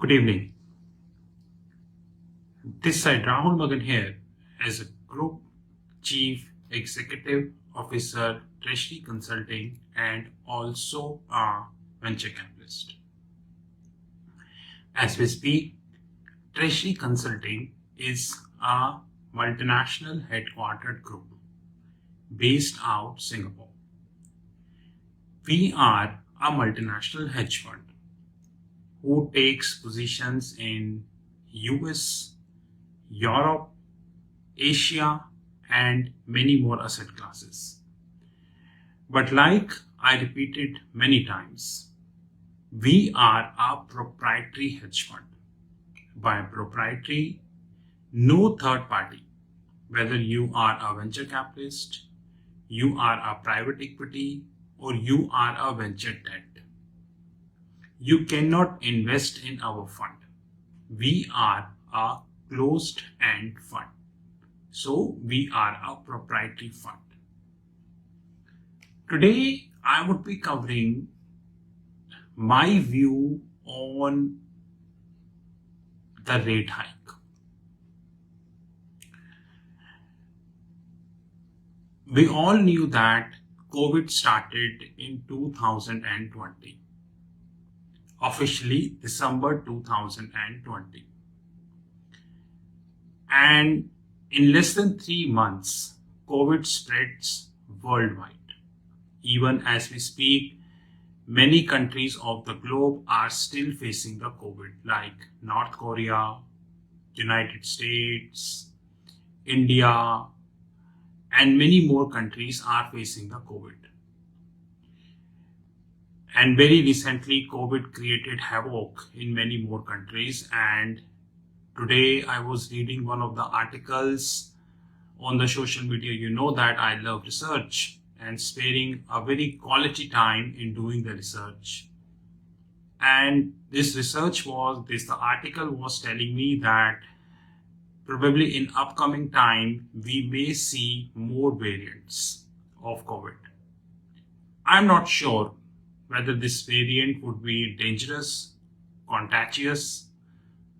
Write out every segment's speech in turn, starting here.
Good evening. This side Rahul Magan here as a Group Chief Executive Officer, Treasury Consulting, and also a venture capitalist. As we speak, Treasury Consulting is a multinational headquartered group based out Singapore. We are a multinational hedge fund who takes positions in US, Europe, Asia, and many more asset classes. But like I repeated many times, we are a proprietary hedge fund. By proprietary, no third party, whether you are a venture capitalist, you are a private equity, or you are a venture debt. You cannot invest in our fund. We are a closed-end fund. So we are a proprietary fund. Today, I would be covering my view on the rate hike. We all knew that COVID started in 2020. Officially December 2020. And in less than 3 months, COVID spreads worldwide. Even as we speak, many countries of the globe are still facing the COVID, like North Korea, United States, India, and many more countries are facing the COVID. And very recently, COVID created havoc in many more countries. And today I was reading one of the articles on the social media. You know that I love research and sparing a very quality time in doing the research. And the article was telling me that probably in upcoming time, we may see more variants of COVID. I'm not sure whether this variant would be dangerous, contagious.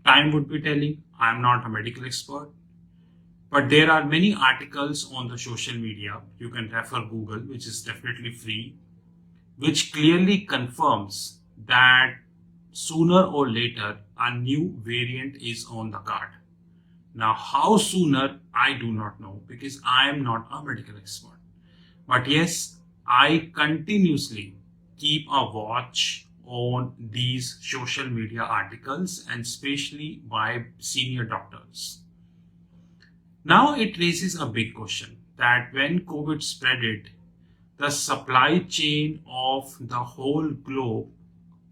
Time would be telling. I'm not a medical expert. But there are many articles on the social media. You can refer Google, which is definitely free, which clearly confirms that sooner or later a new variant is on the card. Now, how sooner, I do not know because I am not a medical expert. But yes, I continuously keep a watch on these social media articles and especially by senior doctors. Now it raises a big question that when COVID spread, the supply chain of the whole globe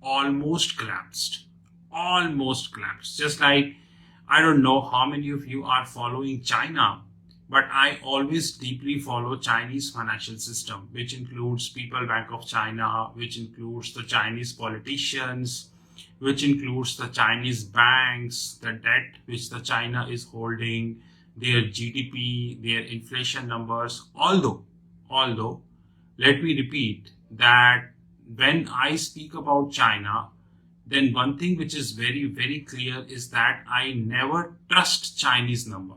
almost collapsed. Just like, I don't know how many of you are following China, but I always deeply follow Chinese financial system, which includes People Bank of China, which includes the Chinese politicians, which includes the Chinese banks, the debt which the China is holding, their GDP, their inflation numbers. Although, let me repeat that when I speak about China, then one thing which is very, very clear is that I never trust Chinese number.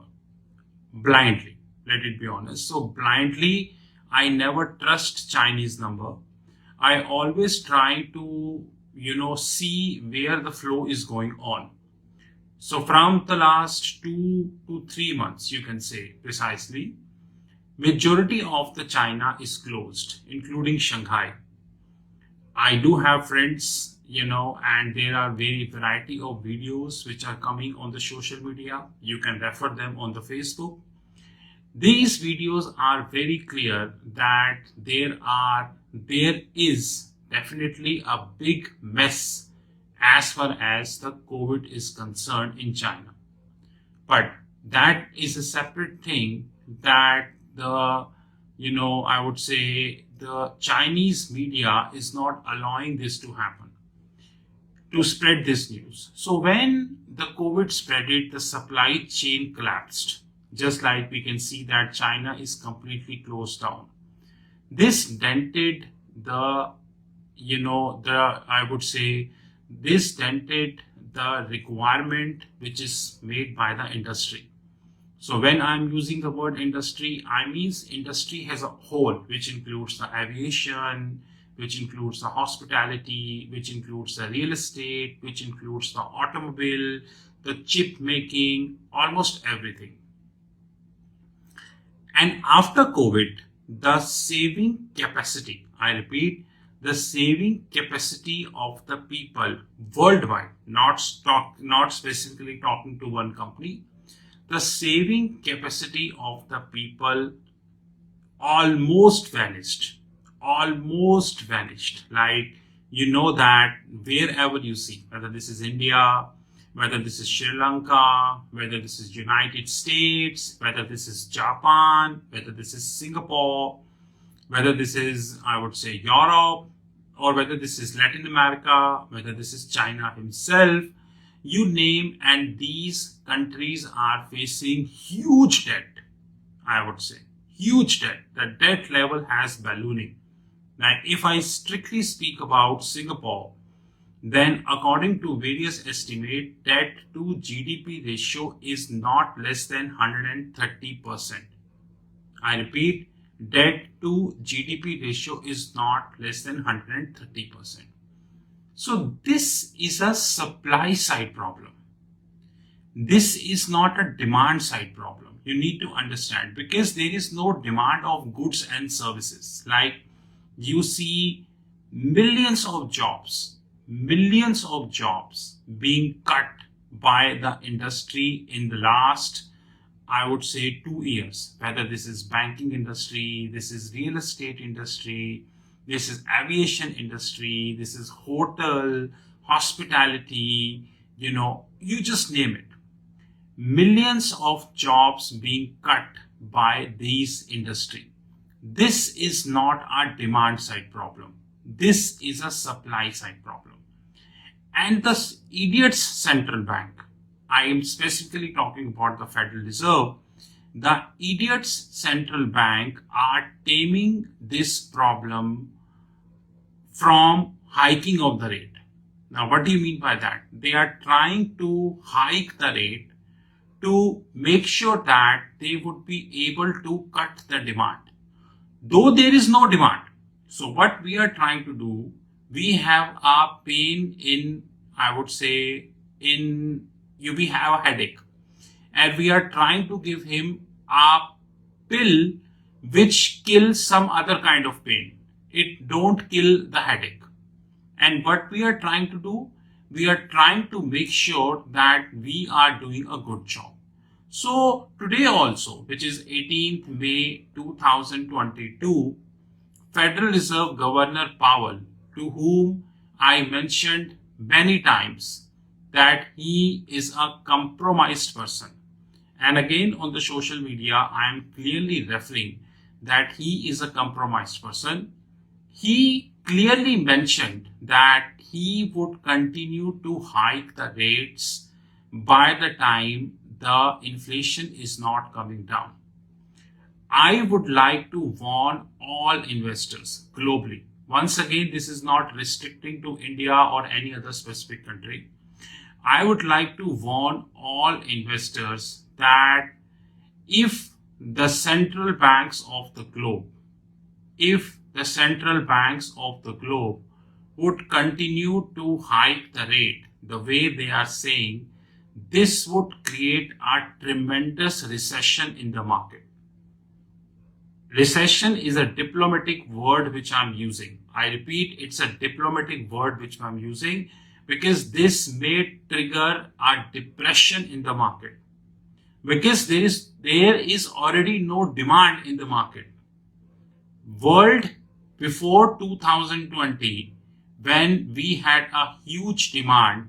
Blindly, let it be honest. So blindly, I never trust Chinese number. I always try to, see where the flow is going on. So from the last 2 to 3 months, you can say precisely, majority of the China is closed, including Shanghai. I do have friends, and there are variety of videos which are coming on the social media. You can refer them on the Facebook. These videos are very clear that there is definitely a big mess as far as the COVID is concerned in China. But that is a separate thing that I would say the Chinese media is not allowing this to happen, to spread this news. So when the COVID spread the supply chain collapsed. Just like we can see that China is completely closed down. This dented the the requirement which is made by the industry. So when I'm using the word industry, I mean industry as a whole, which includes the aviation, which includes the hospitality, which includes the real estate, which includes the automobile, the chip making, almost everything. And after COVID, the saving capacity, I repeat, the saving capacity of the people worldwide, not specifically talking to one company, the saving capacity of the people almost vanished. Like, that wherever you see, whether this is India, whether this is Sri Lanka, whether this is United States, whether this is Japan, whether this is Singapore, whether this is, I would say, Europe, or whether this is Latin America, whether this is China himself, you name, and these countries are facing huge debt, I would say, huge debt. The debt level has ballooning. Now, if I strictly speak about Singapore, then according to various estimates, debt to GDP ratio is not less than 130%. I repeat, debt to GDP ratio is not less than 130%. So this is a supply side problem. This is not a demand side problem. You need to understand, because there is no demand of goods and services. Like, you see millions of jobs being cut by the industry in the last, I would say, 2 years, whether this is banking industry, this is real estate industry, this is aviation industry, this is hotel, hospitality, you just name it. Millions of jobs being cut by these industry. This is not a demand side problem. This is a supply side problem. And the idiot's central bank, I am specifically talking about the Federal Reserve, the idiot's central bank are taming this problem from hiking of the rate. Now, what do you mean by that? They are trying to hike the rate to make sure that they would be able to cut the demand, though there is no demand. So what we are trying to do, we have a pain in, I would say, we have a headache, and we are trying to give him a pill which kills some other kind of pain. It don't kill the headache. And what we are trying to do, we are trying to make sure that we are doing a good job. So today also, which is 18th May 2022, Federal Reserve Governor Powell, to whom I mentioned many times that he is a compromised person. And again, on the social media, I am clearly referring that he is a compromised person. He clearly mentioned that he would continue to hike the rates by the time the inflation is not coming down. I would like to warn all investors globally. Once again, this is not restricting to India or any other specific country. I would like to warn all investors that if the central banks of the globe, would continue to hike the rate the way they are saying, this would create a tremendous recession in the market. Recession is a diplomatic word which I'm using. I repeat, it's a diplomatic word which I'm using because this may trigger a depression in the market. Because there is already no demand in the market. World before 2020, when we had a huge demand,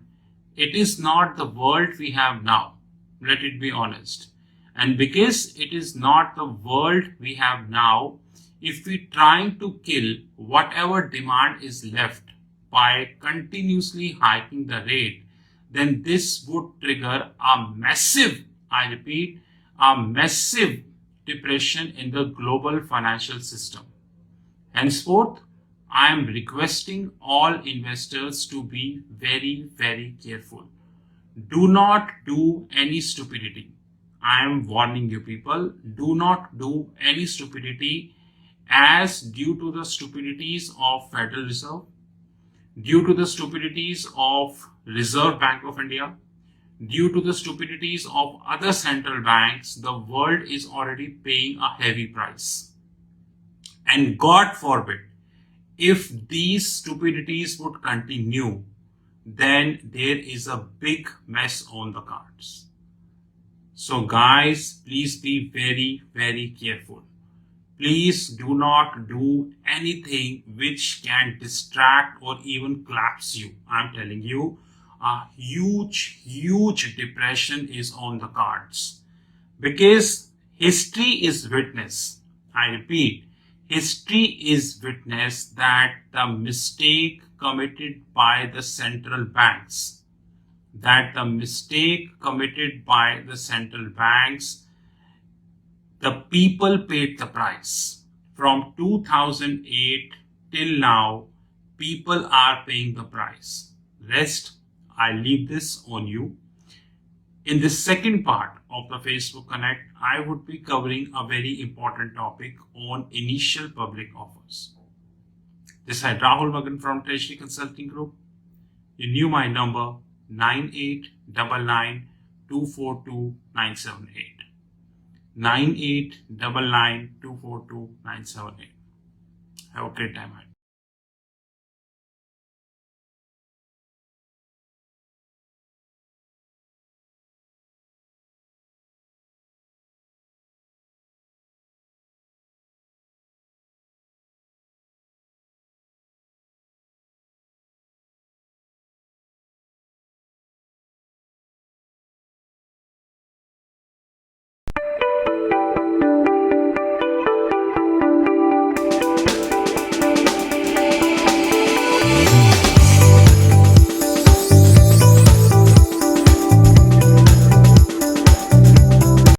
it is not the world we have now. Let it be honest. And because it is not the world we have now, if we trying to kill whatever demand is left by continuously hiking the rate, then this would trigger a massive, I repeat, a massive depression in the global financial system. Henceforth, I am requesting all investors to be very, very careful. Do not do any stupidity. I am warning you people, do not do any stupidity, as due to the stupidities of Federal Reserve, due to the stupidities of Reserve Bank of India, due to the stupidities of other central banks, the world is already paying a heavy price. And God forbid, if these stupidities would continue, then there is a big mess on the cards. So guys, please be very, very careful. Please do not do anything which can distract or even collapse you. I'm telling you, a huge depression is on the cards. Because history is witness. I repeat, history is witness that the mistake committed by the central banks, the people paid the price. From 2008 till now, people are paying the price. Rest, I leave this on you. In the second part of the Facebook Connect, I would be covering a very important topic on initial public offers. This is Rahul Magan from Treasury Consulting Group. You knew my number 9899242978. 9899242978. Have a great time ahead.